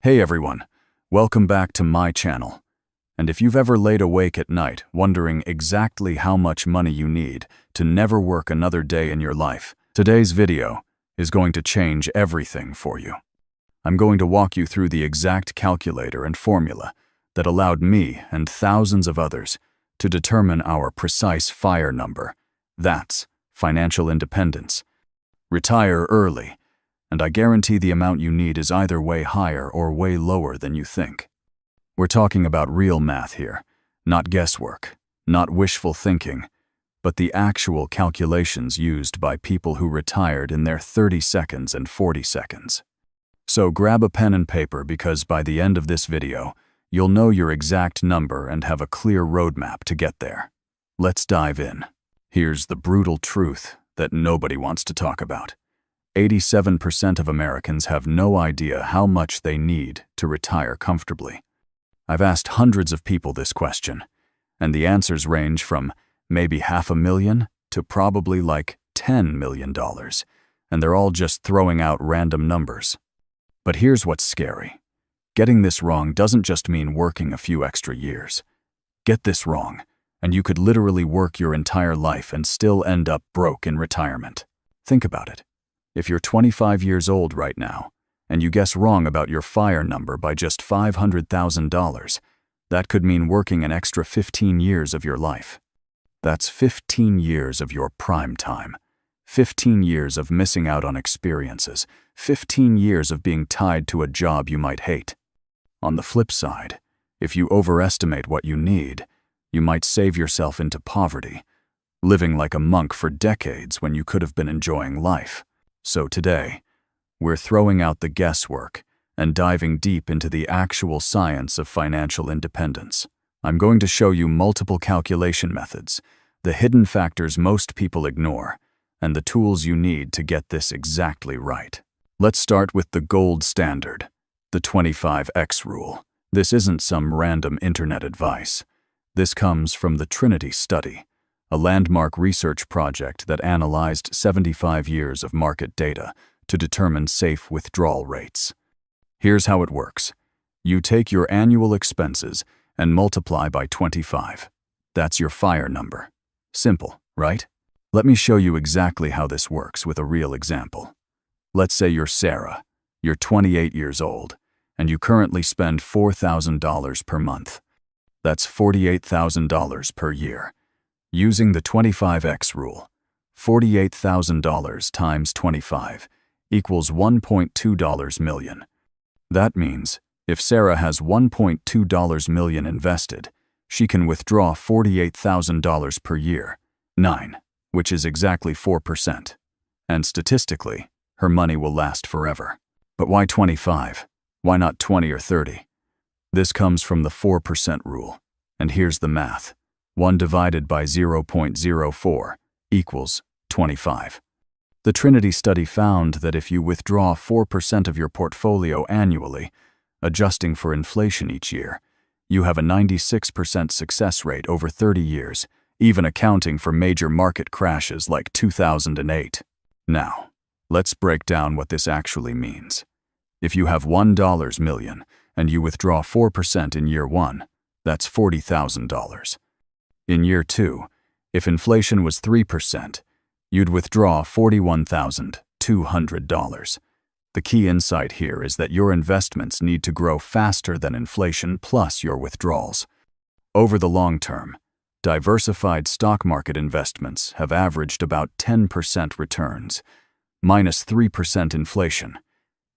Hey everyone, welcome back to my channel. And if you've ever laid awake at night wondering exactly how much money you need to never work another day in your life, today's video is going to change everything for you. I'm going to walk you through the exact calculator and formula that allowed me and thousands of others to determine our precise FIRE number. That's financial independence. Retire early. And I guarantee the amount you need is either way higher or way lower than you think. We're talking about real math here, not guesswork, not wishful thinking, but the actual calculations used by people who retired in their 30 seconds and 40 seconds. So grab a pen and paper because by the end of this video, you'll know your exact number and have a clear roadmap to get there. Let's dive in. Here's the brutal truth that nobody wants to talk about. 87% of Americans have no idea how much they need to retire comfortably. I've asked hundreds of people this question, and the answers range from maybe $500,000 to probably like $10 million, and they're all just throwing out random numbers. But here's what's scary. Getting this wrong doesn't just mean working a few extra years. Get this wrong, and you could literally work your entire life and still end up broke in retirement. Think about it. If you're 25 years old right now, and you guess wrong about your FIRE number by just $500,000, that could mean working an extra 15 years of your life. That's 15 years of your prime time, 15 years of missing out on experiences, 15 years of being tied to a job you might hate. On the flip side, if you overestimate what you need, you might save yourself into poverty, living like a monk for decades when you could have been enjoying life. So today, we're throwing out the guesswork and diving deep into the actual science of financial independence. I'm going to show you multiple calculation methods, the hidden factors most people ignore, and the tools you need to get this exactly right. Let's start with the gold standard, the 25x rule. This isn't some random internet advice. This comes from the Trinity study, a landmark research project that analyzed 75 years of market data to determine safe withdrawal rates. Here's how it works. You take your annual expenses and multiply by 25. That's your FIRE number. Simple, right? Let me show you exactly how this works with a real example. Let's say you're Sarah, you're 28 years old, and you currently spend $4,000 per month. That's $48,000 per year. Using the 25x rule, $48,000 times 25 equals $1.2 million. That means if Sarah has $1.2 million invested, she can withdraw $48,000 per year, 9, which is exactly 4%. And statistically, her money will last forever. But why 25? Why not 20 or 30? This comes from the 4% rule. And here's the math. 1 divided by 0.04 equals 25. The Trinity study found that if you withdraw 4% of your portfolio annually, adjusting for inflation each year, you have a 96% success rate over 30 years, even accounting for major market crashes like 2008. Now, let's break down what this actually means. If you have $1 million and you withdraw 4% in year 1, that's $40,000. In year 2, if inflation was 3%, you'd withdraw $41,200. The key insight here is that your investments need to grow faster than inflation plus your withdrawals. Over the long term, diversified stock market investments have averaged about 10% returns, minus 3% inflation,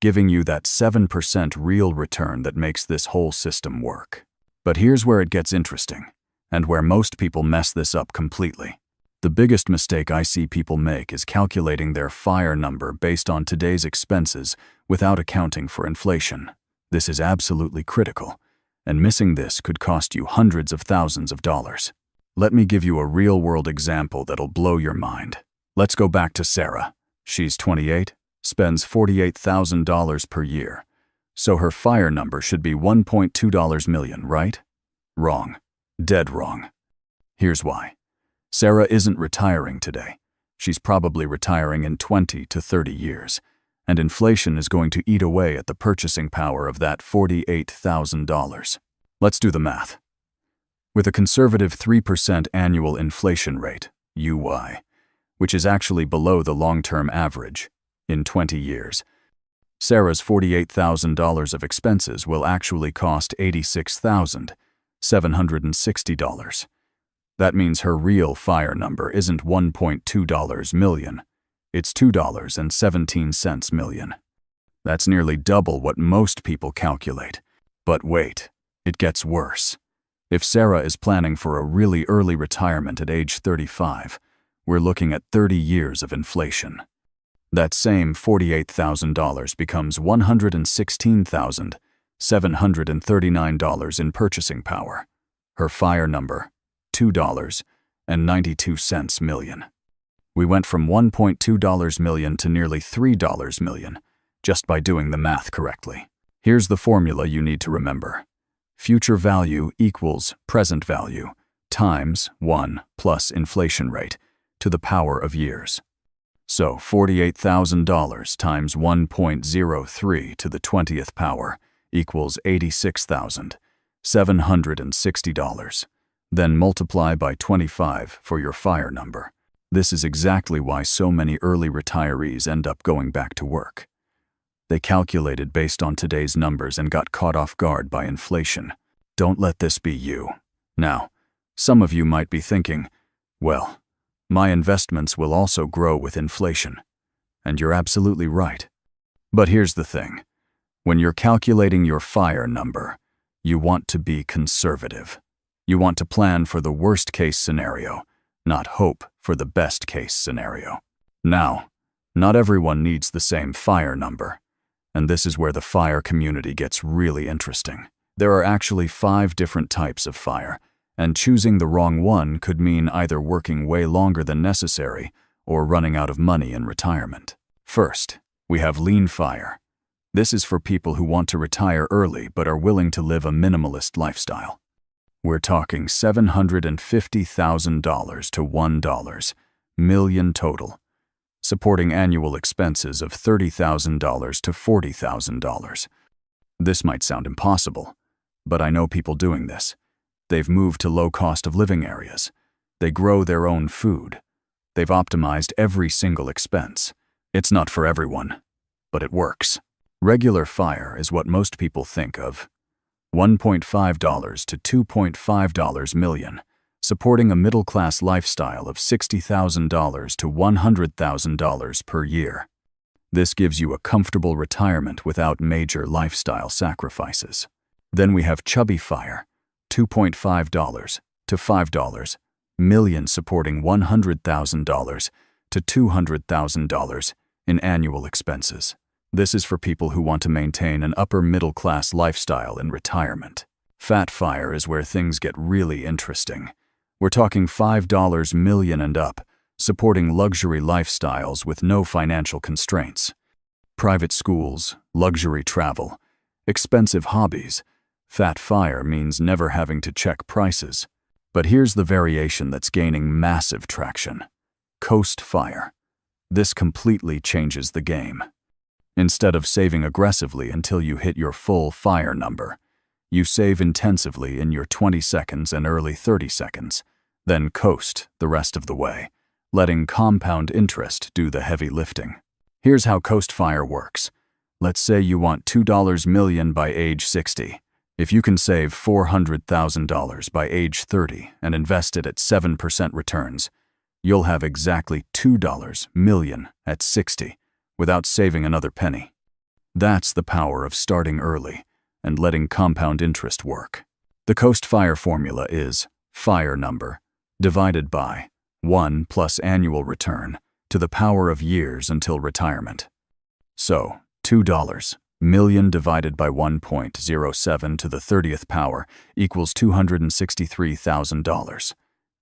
giving you that 7% real return that makes this whole system work. But here's where it gets interesting, and where most people mess this up completely. The biggest mistake I see people make is calculating their FIRE number based on today's expenses without accounting for inflation. This is absolutely critical, and missing this could cost you hundreds of thousands of dollars. Let me give you a real-world example that'll blow your mind. Let's go back to Sarah. She's 28, spends $48,000 per year. So her FIRE number should be $1.2 million, right? Wrong. Dead wrong. Here's why. Sarah isn't retiring today. She's probably retiring in 20 to 30 years, and inflation is going to eat away at the purchasing power of that $48,000. Let's do the math. With a conservative 3% annual inflation rate, UY, which is actually below the long-term average, in 20 years, Sarah's $48,000 of expenses will actually cost $86,760. That means her real fire number isn't $1.2 million, it's $2.17 million. That's nearly double what most people calculate. But wait, it gets worse. If Sarah is planning for a really early retirement at age 35, we're looking at 30 years of inflation. That same $48,000 becomes $116,739 in purchasing power. Her fire number, $2.92 million. We went from $1.2 million to nearly $3 million, just by doing the math correctly. Here's the formula you need to remember. Future value equals present value times 1 plus inflation rate to the power of years. So $48,000 times 1.03 to the 20th power equals $86,760. Then multiply by 25 for your fire number. This is exactly why so many early retirees end up going back to work. They calculated based on today's numbers and got caught off guard by inflation. Don't let this be you. Now, some of you might be thinking, well, my investments will also grow with inflation. And you're absolutely right. But here's the thing. When you're calculating your fire number, you want to be conservative. You want to plan for the worst-case scenario, not hope for the best-case scenario. Now, not everyone needs the same fire number. And this is where the fire community gets really interesting. There are actually 5 different types of fire, and choosing the wrong one could mean either working way longer than necessary or running out of money in retirement. First, we have lean fire. This is for people who want to retire early but are willing to live a minimalist lifestyle. We're talking $750,000 to $1 million total, supporting annual expenses of $30,000 to $40,000. This might sound impossible, but I know people doing this. They've moved to low cost of living areas. They grow their own food. They've optimized every single expense. It's not for everyone, but it works. Regular fire is what most people think of. $1.5 to $2.5 million, supporting a middle-class lifestyle of $60,000 to $100,000 per year. This gives you a comfortable retirement without major lifestyle sacrifices. Then we have chubby fire, $2.5 to $5 million, supporting $100,000 to $200,000 in annual expenses. This is for people who want to maintain an upper middle-class lifestyle in retirement. Fat fire is where things get really interesting. We're talking $5 million and up, supporting luxury lifestyles with no financial constraints. Private schools, luxury travel, expensive hobbies. Fat fire means never having to check prices. But here's the variation that's gaining massive traction. Coast fire. This completely changes the game. Instead of saving aggressively until you hit your full fire number, you save intensively in your 20 seconds and early 30 seconds, then coast the rest of the way, letting compound interest do the heavy lifting. Here's how coast fire works. Let's say you want $2 million by age 60. If you can save $400,000 by age 30 and invest it at 7% returns, you'll have exactly $2 million at 60 without saving another penny. That's the power of starting early and letting compound interest work. The Coast Fire formula is fire number divided by 1 plus annual return to the power of years until retirement. So, $2 million divided by 1.07 to the 30th power equals $263,000.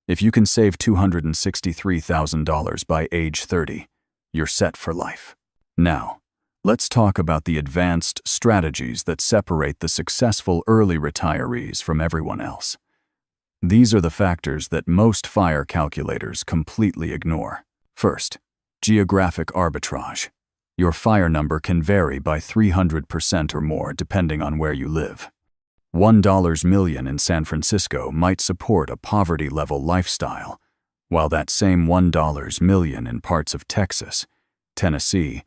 If you can save $263,000 by age 30, you're set for life. Now, let's talk about the advanced strategies that separate the successful early retirees from everyone else. These are the factors that most fire calculators completely ignore. First, geographic arbitrage. Your FIRE number can vary by 300% or more depending on where you live. $1 million in San Francisco might support a poverty-level lifestyle, while that same $1 million in parts of Texas, Tennessee,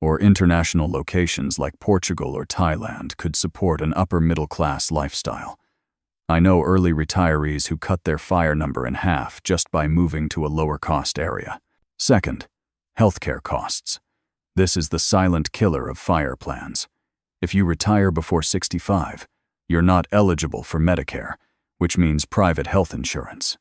or international locations like Portugal or Thailand could support an upper-middle-class lifestyle. I know early retirees who cut their FIRE number in half just by moving to a lower-cost area. Second, healthcare costs. This is the silent killer of FIRE plans. If you retire before 65, you're not eligible for Medicare, which means private health insurance.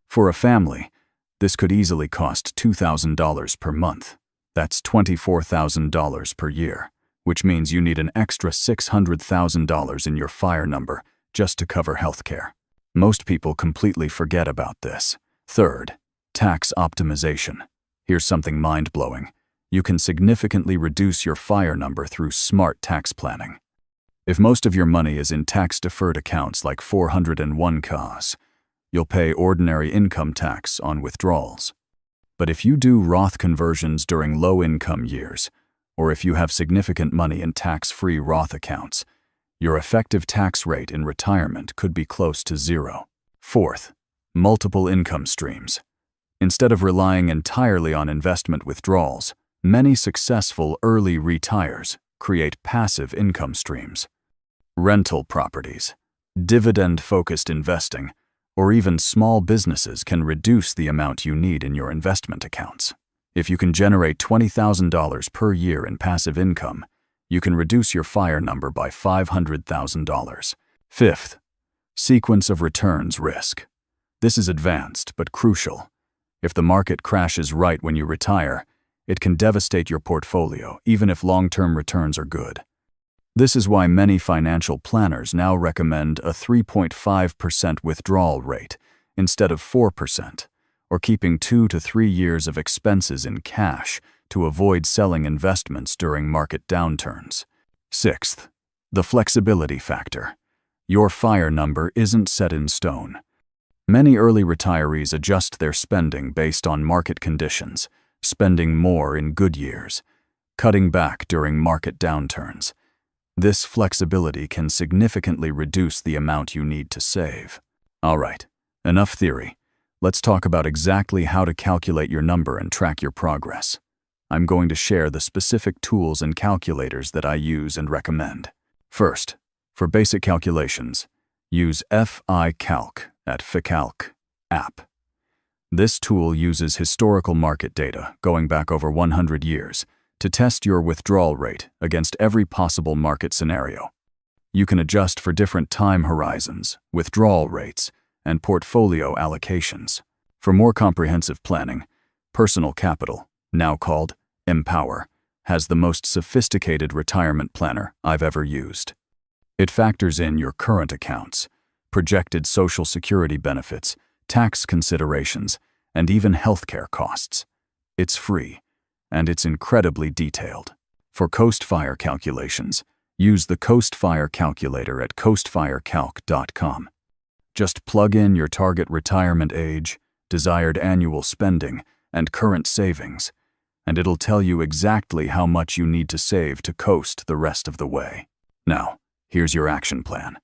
For a family, this could easily cost $2,000 per month. That's $24,000 per year, which means you need an extra $600,000 in your FIRE number just to cover healthcare. Most people completely forget about this. Third, tax optimization. Here's something mind-blowing. You can significantly reduce your FIRE number through smart tax planning. If most of your money is in tax-deferred accounts like 401ks, you'll pay ordinary income tax on withdrawals. But if you do Roth conversions during low-income years, or if you have significant money in tax-free Roth accounts, your effective tax rate in retirement could be close to zero. Fourth, multiple income streams. Instead of relying entirely on investment withdrawals, many successful early retires create passive income streams. Rental properties, dividend-focused investing, or even small businesses can reduce the amount you need in your investment accounts. If you can generate $20,000 per year in passive income, you can reduce your FIRE number by $500,000. Fifth, sequence of returns risk. This is advanced but crucial. If the market crashes right when you retire, it can devastate your portfolio, even if long-term returns are good. This is why many financial planners now recommend a 3.5% withdrawal rate instead of 4%, or keeping 2 to 3 years of expenses in cash to avoid selling investments during market downturns. Sixth, the flexibility factor. Your FIRE number isn't set in stone. Many early retirees adjust their spending based on market conditions, spending more in good years, cutting back during market downturns. This flexibility can significantly reduce the amount you need to save. All right, enough theory. Let's talk about exactly how to calculate your number and track your progress. I'm going to share the specific tools and calculators that I use and recommend. First, for basic calculations, use FICalc at FICalc app. This tool uses historical market data going back over 100 years to test your withdrawal rate against every possible market scenario. You can adjust for different time horizons, withdrawal rates, and portfolio allocations. For more comprehensive planning, Personal Capital, now called Empower, has the most sophisticated retirement planner I've ever used. It factors in your current accounts, projected Social Security benefits, tax considerations, and even healthcare costs. It's free, and it's incredibly detailed. For CoastFire calculations, use the CoastFire calculator at coastfirecalc.com. Just plug in your target retirement age, desired annual spending, and current savings, and it'll tell you exactly how much you need to save to coast the rest of the way. Now, here's your action plan.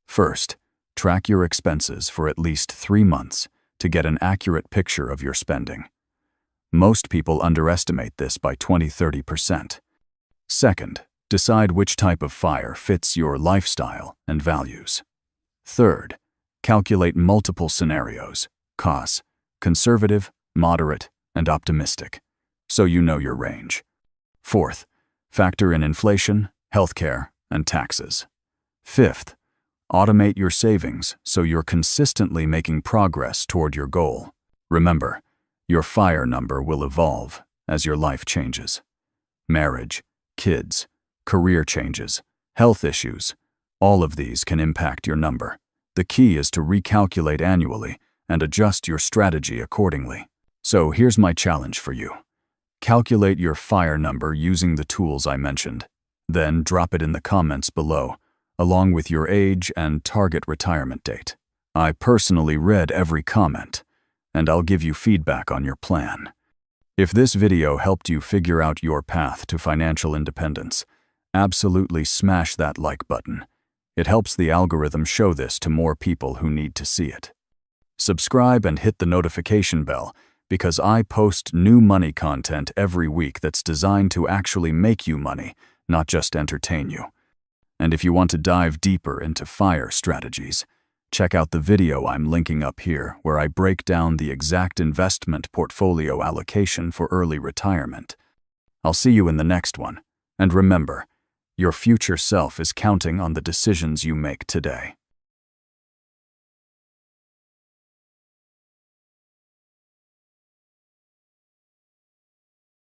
First, track your expenses for at least 3 months to get an accurate picture of your spending. Most people underestimate this by 20–30%. Second, decide which type of FIRE fits your lifestyle and values. Third, calculate multiple scenarios, costs, conservative, moderate, and optimistic, so you know your range. Fourth, factor in inflation, healthcare, and taxes. Fifth, automate your savings so you're consistently making progress toward your goal. Remember, your FIRE number will evolve as your life changes. Marriage, kids, career changes, health issues, all of these can impact your number. The key is to recalculate annually and adjust your strategy accordingly. So here's my challenge for you. Calculate your FIRE number using the tools I mentioned. Then drop it in the comments below, along with your age and target retirement date. I personally read every comment, and I'll give you feedback on your plan. If this video helped you figure out your path to financial independence, absolutely smash that like button. It helps the algorithm show this to more people who need to see it. Subscribe and hit the notification bell because I post new money content every week that's designed to actually make you money, not just entertain you. And if you want to dive deeper into FIRE strategies, check out the video I'm linking up here where I break down the exact investment portfolio allocation for early retirement. I'll see you in the next one. And remember, your future self is counting on the decisions you make today.